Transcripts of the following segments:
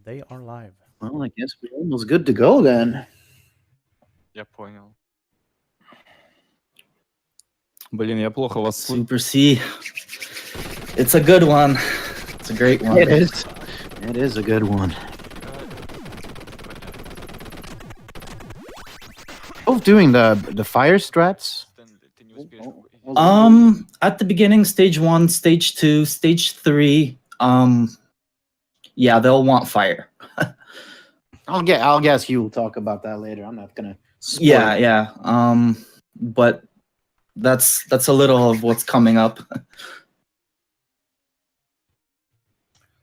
they are live. Well, I guess we're almost good to go then. Я понял. Блин, я плохо вас слышу. Super C. It's a good one. It's a great one. It is. It is a good one. Both doing the fire strats. Ты не успеешь. At the beginning, stage 1, stage 2, stage 3, yeah, they'll want fire. I'll guess you will talk about that later. I'm not gonna spoil Yeah, it. yeah. But that's a little of what's coming up.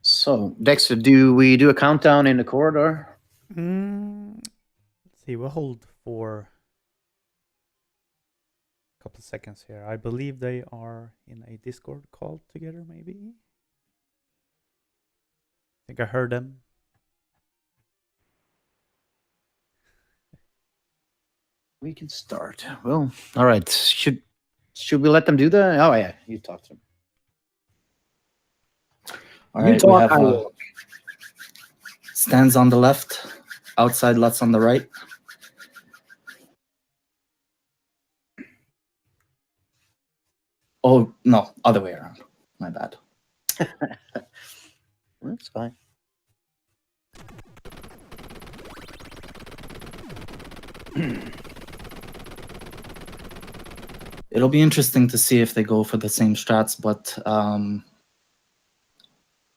So, Dexter, do we do a countdown in the corridor? Let's see, we'll hold for a couple of seconds here. I believe they are in a Discord call together, maybe. I think I heard them. We can start. Well, all right. Should we let them do that? Oh yeah, you talk to them. All You right, we talk, have I will. stands on the left, outside lets on the right. Oh, no, other way around. My bad. That's fine. It'll be interesting to see if they go for the same strats, but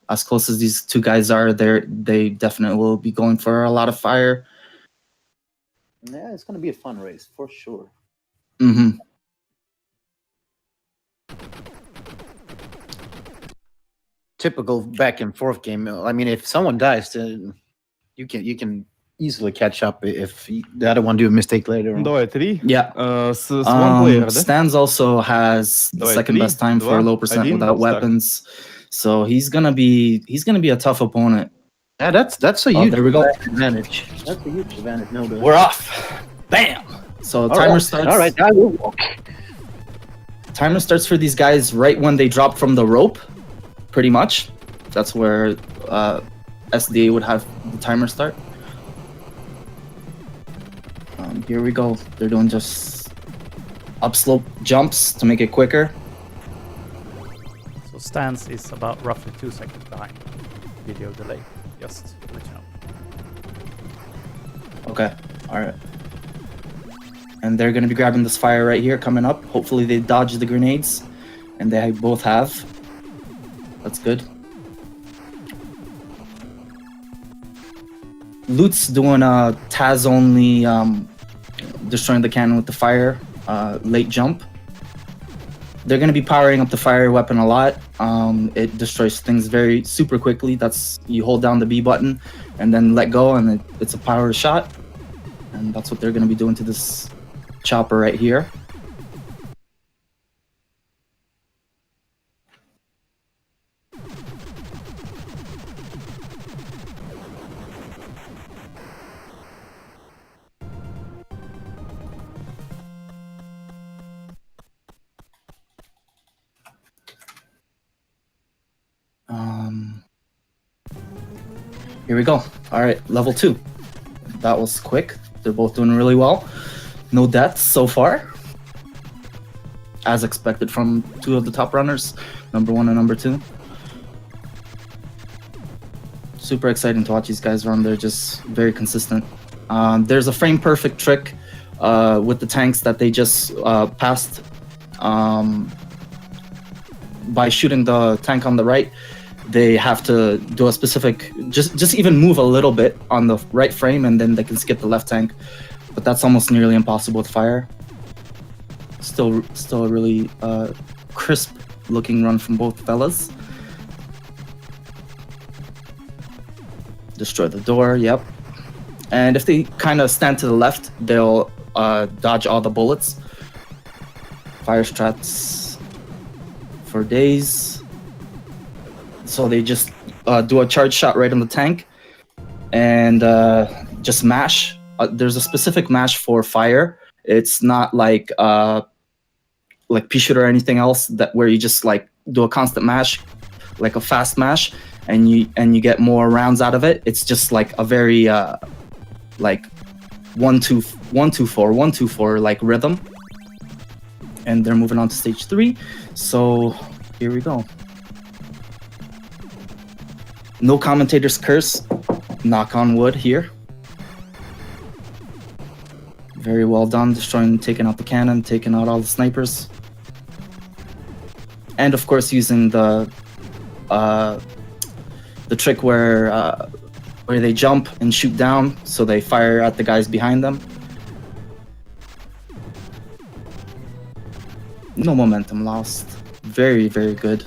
as close as these two guys are, they definitely will be going for a lot of fire. Yeah, it's gonna be a fun race for sure. Mm-hmm. Typical back and forth game. I mean, if someone dies, then you can easily catch up if the other one do a mistake later on. Давай, 3. Yeah. С one player, да? Stans also has the Давай, second 3, best time for 2, low percent 1, without start. weapons, so he's gonna be a tough opponent. Yeah, that's a Oh, huge there we go. advantage. That's a huge advantage. No, We're off. Bam. So All timer right. starts. All right, I will walk. Timer starts for these guys right when they drop from the rope, pretty much. That's where SDA would have the timer start. Here we go. They're doing just upslope jumps to make it quicker. So stance is about roughly 2 seconds behind video delay. Just to let you know. Okay. All right. And they're going to be grabbing this fire right here coming up. Hopefully they dodge the grenades. And they both have. That's good. Loot's doing a Taz only, destroying the cannon with the fire, late jump. They're going to be powering up the fire weapon a lot. It destroys things very super quickly. That's, you hold down the B button and then let go, and it's a power shot. And that's what they're going to be doing to this chopper right here. Here we go. All right, level 2. That was quick. They're both doing really well. No deaths so far. As expected from two of the top runners, number 1 and number 2. Super exciting to watch these guys run. They're just very consistent. There's a frame perfect trick with the tanks that they just passed by shooting the tank on the right. They have to do a specific, just even move a little bit on the right frame, and then they can skip the left tank. But that's almost nearly impossible with fire. Still a really crisp looking run from both fellas. Destroy the door, yep. And if they kind of stand to the left, they'll dodge all the bullets. Fire strats for days. So they just do a charge shot right on the tank and just mash. There's a specific mash for fire. It's not like pea shoot or anything else that where you just like do a constant mash like a fast mash, and you get more rounds out of it. It's just like a very like 1-2-4, 1-2-4 like rhythm. And they're moving on to stage 3. So here we go. No commentator's curse. Knock on wood here. Very well done, destroying, taking out the cannon, taking out all the snipers. And of course using the trick where they jump and shoot down, so they fire at the guys behind them. No momentum lost. Very, very good.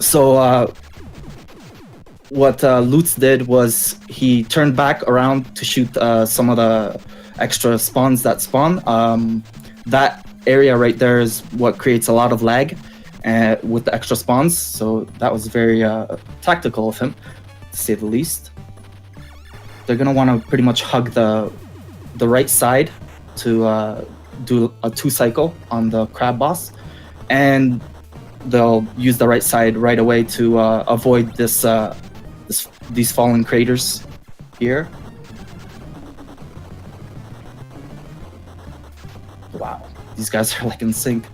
So what Lutz did was he turned back around to shoot some of the extra spawns that spawn. That area right there is what creates a lot of lag with the extra spawns. So that was very tactical of him, to say the least. They're gonna want to pretty much hug the right side to do a 2-cycle on the crab boss, and they'll use the right side right away to avoid these fallen craters here. Wow, these guys are like in sync.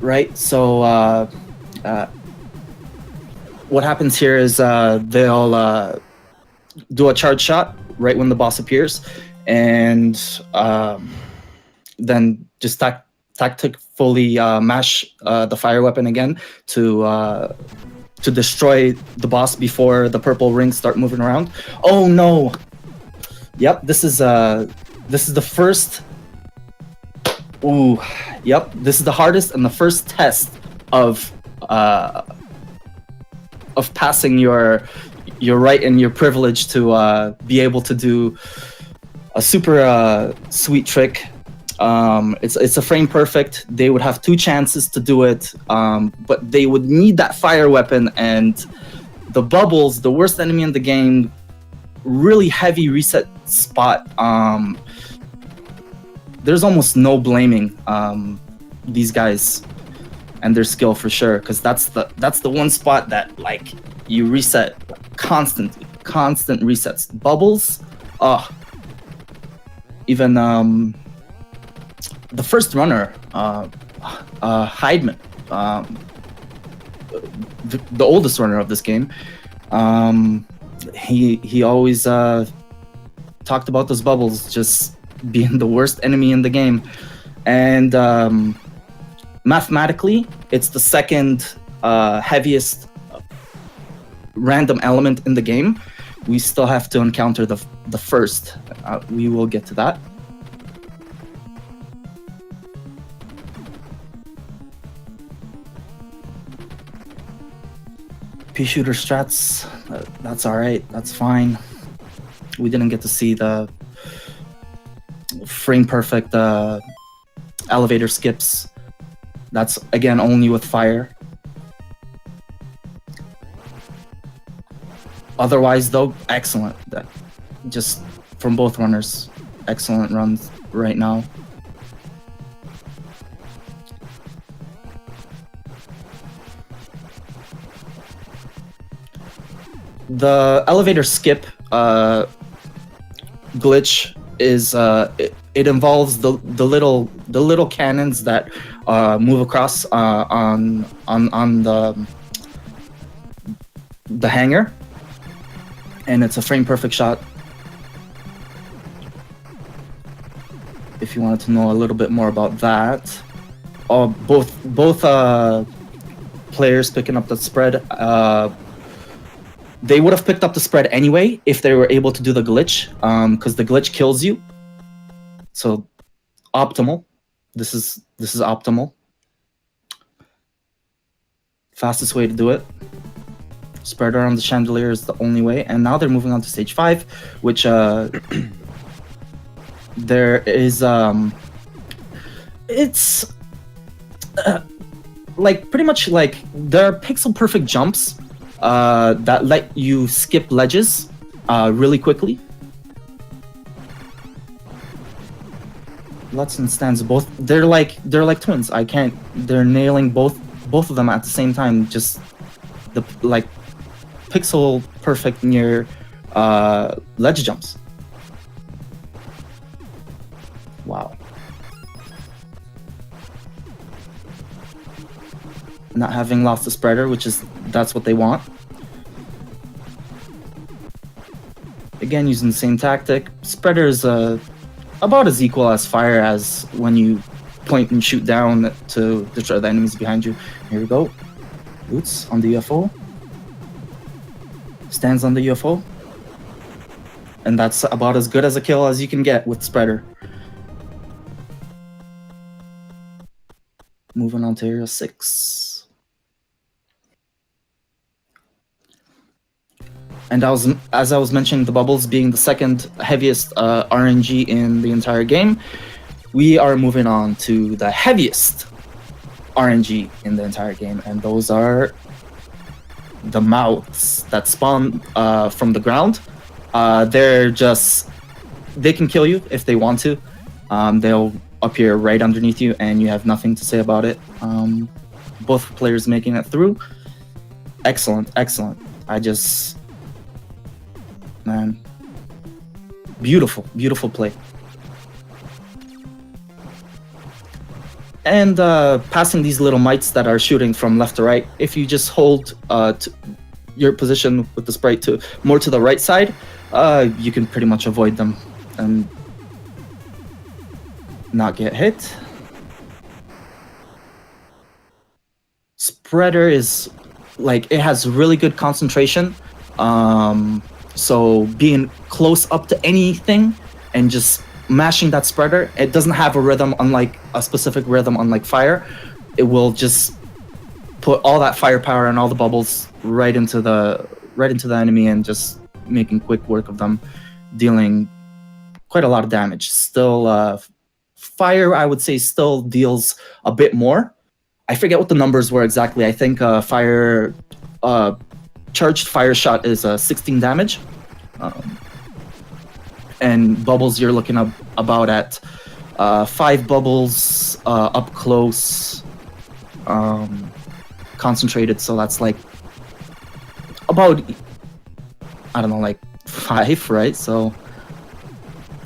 Right, so what happens here is they'll do a charge shot right when the boss appears, and then just tactfully mash the fire weapon again to destroy the boss before the purple rings start moving around. Oh no! Yep, this is the first. Ooh, yep, this is the hardest and the first test of passing your right and your privilege to be able to do a super sweet trick. It's a frame perfect. They would have 2 chances to do it, but they would need that fire weapon, and the bubbles, the worst enemy in the game, really heavy reset spot. There's almost no blaming these guys and their skill for sure, because that's the one spot that like you reset constantly, constant resets. Bubbles, even the first runner, Heidman, the oldest runner of this game, he always talked about those bubbles just being the worst enemy in the game. And mathematically, it's the second heaviest random element in the game. We still have to encounter the first. We will get to that. P-shooter strats, that's alright, that's fine. We didn't get to see the frame perfect elevator skips. That's again only with fire. Otherwise though, excellent. That just from both runners, excellent runs right now. The elevator skip glitch is it involves the little cannons that move across on the hangar, and it's a frame perfect shot. If you wanted to know a little bit more about that, both players picking up the spread. They would have picked up the spread anyway if they were able to do the glitch, because the glitch kills you. So, optimal. This is optimal. Fastest way to do it. Spread around the chandelier is the only way. And now they're moving on to stage 5, which there is it's like pretty much like there are pixel perfect jumps that let you skip ledges really quickly. Lutz and Stans both they're like twins. They're nailing both of them at the same time. Just the like pixel perfect near ledge jumps. Wow. Not having lost the spreader, that's what they want. Again, using the same tactic. Spreader is about as equal as fire as when you point and shoot down to destroy the enemies behind you. Here we go. Boots on the UFO. Stands on the UFO. And that's about as good as a kill as you can get with spreader. Moving on to area 6. And as I was mentioning, the bubbles being the second heaviest RNG in the entire game, we are moving on to the heaviest RNG in the entire game, and those are the mouths that spawn from the ground. They can kill you if they want to. They'll appear right underneath you, and you have nothing to say about it. Both players making it through. Excellent. Man, beautiful play. And passing these little mites that are shooting from left to right, if you just hold your position with the sprite more to the right side, you can pretty much avoid them and not get hit. Spreader is it has really good concentration. So being close up to anything and just mashing that spreader, it doesn't have a rhythm, unlike a specific rhythm, unlike fire. It will just put all that firepower and all the bubbles right into the enemy and just making quick work of them, dealing quite a lot of damage. Still, fire, I would say, still deals a bit more. I forget what the numbers were exactly. I think fire. Charged fire shot is 16 damage, and bubbles you're looking about at 5 bubbles up close, concentrated. So that's about 5, right? So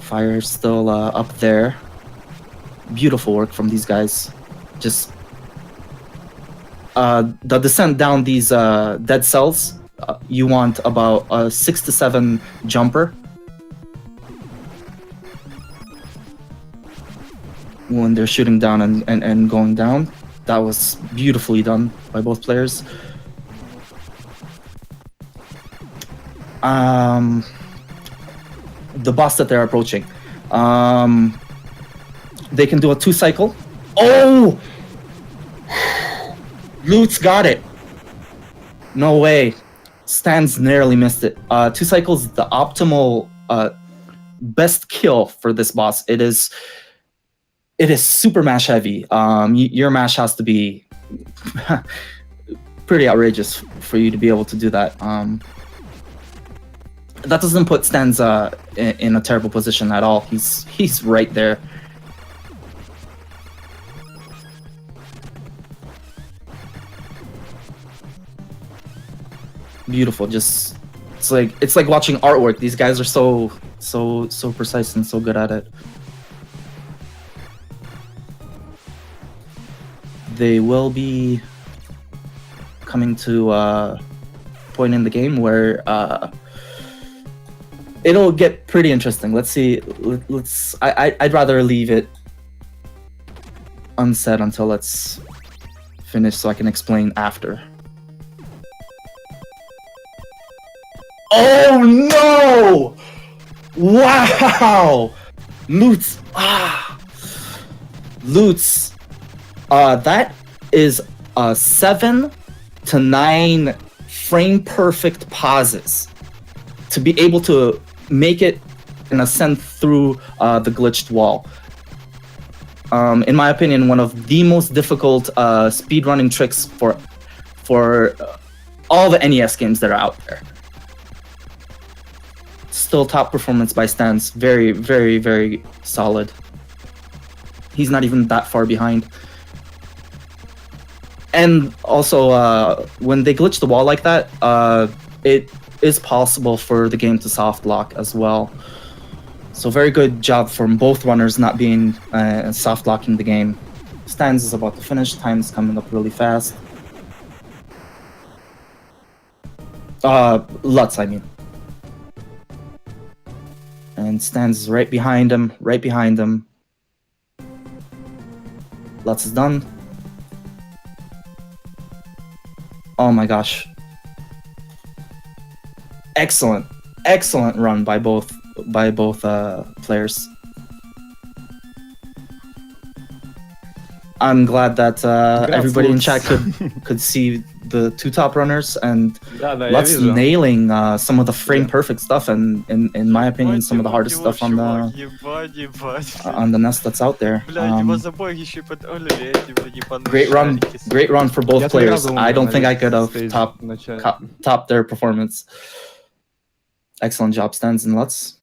fire's still up there. Beautiful work from these guys. Just the descent down these dead cells, you want about a 6 to 7 jumper. When they're shooting down and going down. That was beautifully done by both players. The boss that they're approaching. They can do a 2-cycle. Oh! Lutz got it. No way. Stans narrowly missed it. 2 cycles is the optimal best kill for this boss. It is super mash heavy. Your mash has to be pretty outrageous for you to be able to do that. That doesn't put Stans in a terrible position at all. He's right there. Beautiful. Just it's like watching artwork. These guys are so precise and so good at it. They will be coming to a point in the game where it'll get pretty interesting. Let's see. I'd rather leave it unsaid until it's finished so I can explain after. Oh no! Wow! Lutz. Lutz. That is 7 to 9 frame perfect pauses to be able to make it and ascend through the glitched wall. In my opinion, one of the most difficult speedrunning tricks for all the NES games that are out there. Still top performance by Stans. Very, very, very solid. He's not even that far behind. And also, when they glitch the wall like that, it is possible for the game to soft lock as well. So very good job from both runners not being soft locking the game. Stans is about to finish. Time's coming up really fast. Lutz, I mean. And Stans is right behind him, right behind him. Lutz is done. Oh my gosh. Excellent, excellent run by both players. I'm glad that everybody in chat could see the two top runners, and Lutz nailing some of the frame perfect stuff, and in my opinion some of the hardest stuff on the NES that's out there. Great run for both players. I don't think I could have topped their performance. Excellent job, Stans and Lutz.